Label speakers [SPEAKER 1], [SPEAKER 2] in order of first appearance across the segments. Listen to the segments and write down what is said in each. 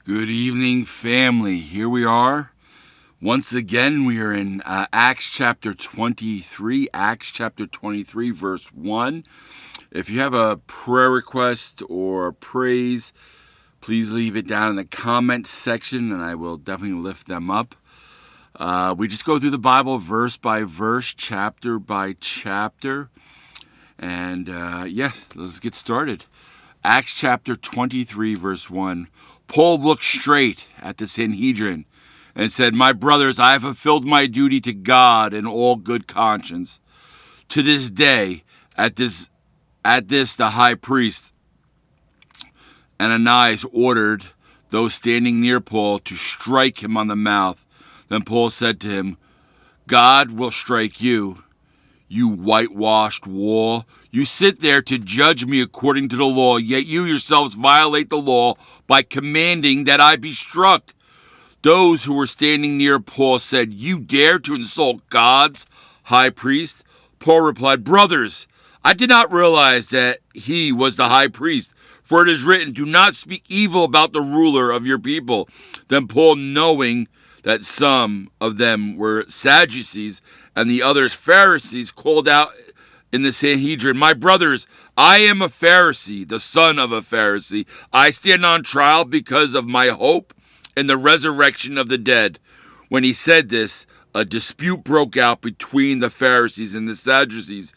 [SPEAKER 1] Good evening, family. Here we are. Once again, we are in Acts chapter 23. Acts chapter 23, verse 1. If you have a prayer request or praise, please leave it down in the comments section, and I will definitely lift them up. We just go through the Bible verse by verse, chapter by chapter. And let's get started. Acts chapter 23, verse 1. Paul looked straight at the Sanhedrin and said, "My brothers, I have fulfilled my duty to God in all good conscience. To this day, at this, the high priest Ananias ordered those standing near Paul to strike him on the mouth. Then Paul said to him, 'God will strike you, you whitewashed wall. You sit there to judge me according to the law, yet you yourselves violate the law by commanding that I be struck.' Those who were standing near Paul said, 'You dare to insult God's high priest?' Paul replied, 'Brothers, I did not realize that he was the high priest. For it is written, do not speak evil about the ruler of your people.' Then Paul, knowing that some of them were Sadducees and the others Pharisees, called out in the Sanhedrin, 'My brothers, I am a Pharisee, the son of a Pharisee. I stand on trial because of my hope in the resurrection of the dead.' When he said this, a dispute broke out between the Pharisees and the Sadducees,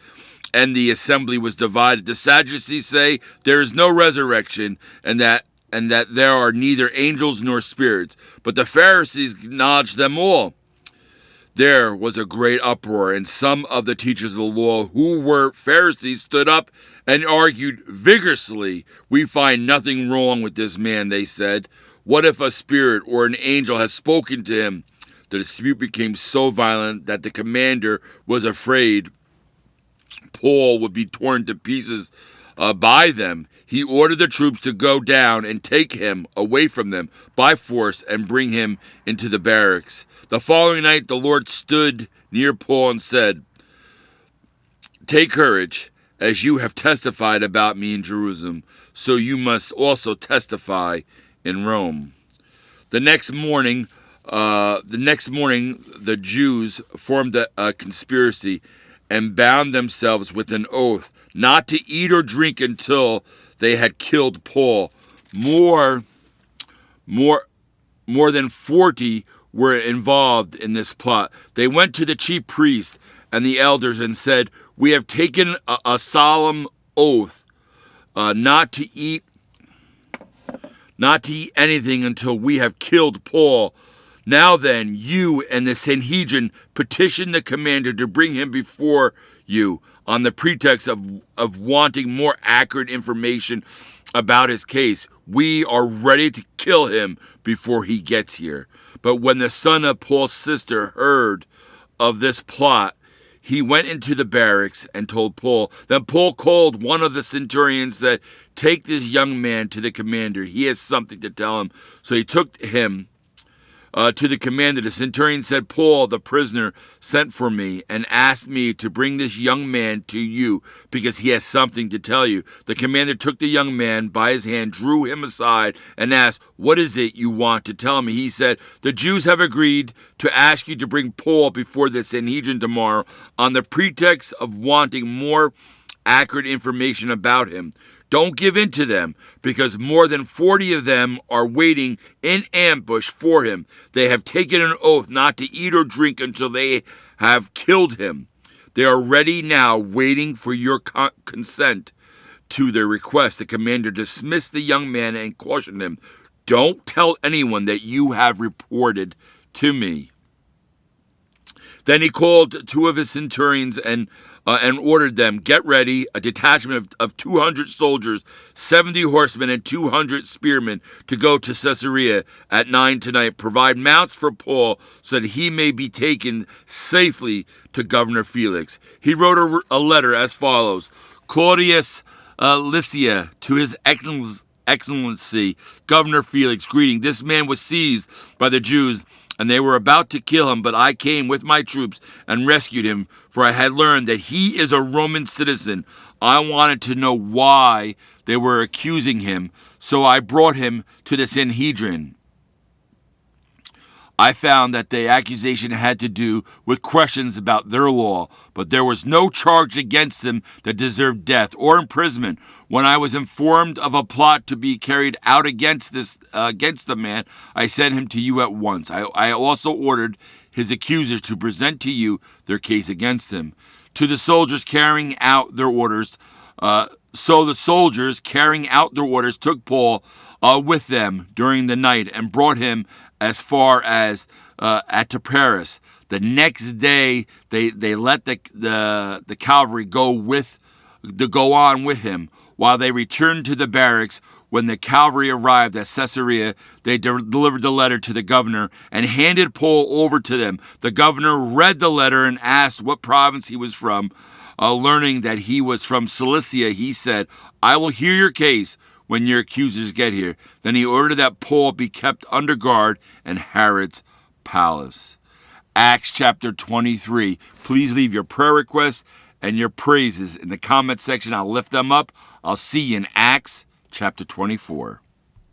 [SPEAKER 1] and the assembly was divided. The Sadducees say there is no resurrection, and that there are neither angels nor spirits, but the Pharisees acknowledge them all. There was a great uproar, and some of the teachers of the law who were Pharisees stood up and argued vigorously. 'We find nothing wrong with this man,' they said. 'What if a spirit or an angel has spoken to him?' The dispute became so violent that the commander was afraid Paul would be torn to pieces by them. He ordered the troops to go down and take him away from them by force and bring him into the barracks. The following night, the Lord stood near Paul and said, 'Take courage, as you have testified about me in Jerusalem, so you must also testify in Rome.' The next morning, the Jews formed a conspiracy and bound themselves with an oath not to eat or drink until they had killed Paul. More than 40 were involved in this plot. They went to the chief priest and the elders and said, 'We have taken a solemn oath not to eat anything until we have killed Paul. Now then, you and the Sanhedrin petition the commander to bring him before you on the pretext of wanting more accurate information about his case. We are ready to kill him before he gets here.' But when the son of Paul's sister heard of this plot, he went into the barracks and told Paul. Then Paul called one of the centurions and said, 'Take this young man to the commander. He has something to tell him.' So he took him to the commander. The centurion said, 'Paul, the prisoner, sent for me and asked me to bring this young man to you because he has something to tell you.' The commander took the young man by his hand, drew him aside, and asked, 'What is it you want to tell me?' He said, 'The Jews have agreed to ask you to bring Paul before the Sanhedrin tomorrow on the pretext of wanting more accurate information about him. Don't give in to them, because more than 40 of them are waiting in ambush for him. They have taken an oath not to eat or drink until they have killed him. They are ready now, waiting for your consent to their request.' The commander dismissed the young man and cautioned him, 'Don't tell anyone that you have reported to me.' Then he called two of his centurions and ordered them, 'Get ready a detachment of 200 soldiers, 70 horsemen, and 200 spearmen to go to Caesarea at 9 tonight. Provide mounts for Paul so that he may be taken safely to Governor Felix.' He wrote a letter as follows: 'Claudius Lycia, to his Excellency, Governor Felix, greeting. This man was seized by the Jews and they were about to kill him, but I came with my troops and rescued him, for I had learned that he is a Roman citizen. I wanted to know why they were accusing him, so I brought him to the Sanhedrin. I found that the accusation had to do with questions about their law, but there was no charge against them that deserved death or imprisonment. When I was informed of a plot to be carried out against the man, I sent him to you at once. I also ordered his accusers to present to you their case against him. To the soldiers carrying out their orders, so the soldiers carrying out their orders took Paul with them during the night and brought him as far as Antiparis. The next day, they let the cavalry go on with him. While they returned to the barracks, when the cavalry arrived at Caesarea, they delivered the letter to the governor and handed Paul over to them. The governor read the letter and asked what province he was from. Learning that he was from Cilicia, he said, "I will hear your case when your accusers get here." Then he ordered that Paul be kept under guard in Herod's palace. Acts chapter 23. Please leave your prayer requests and your praises in the comment section. I'll lift them up. I'll see you in Acts chapter 24.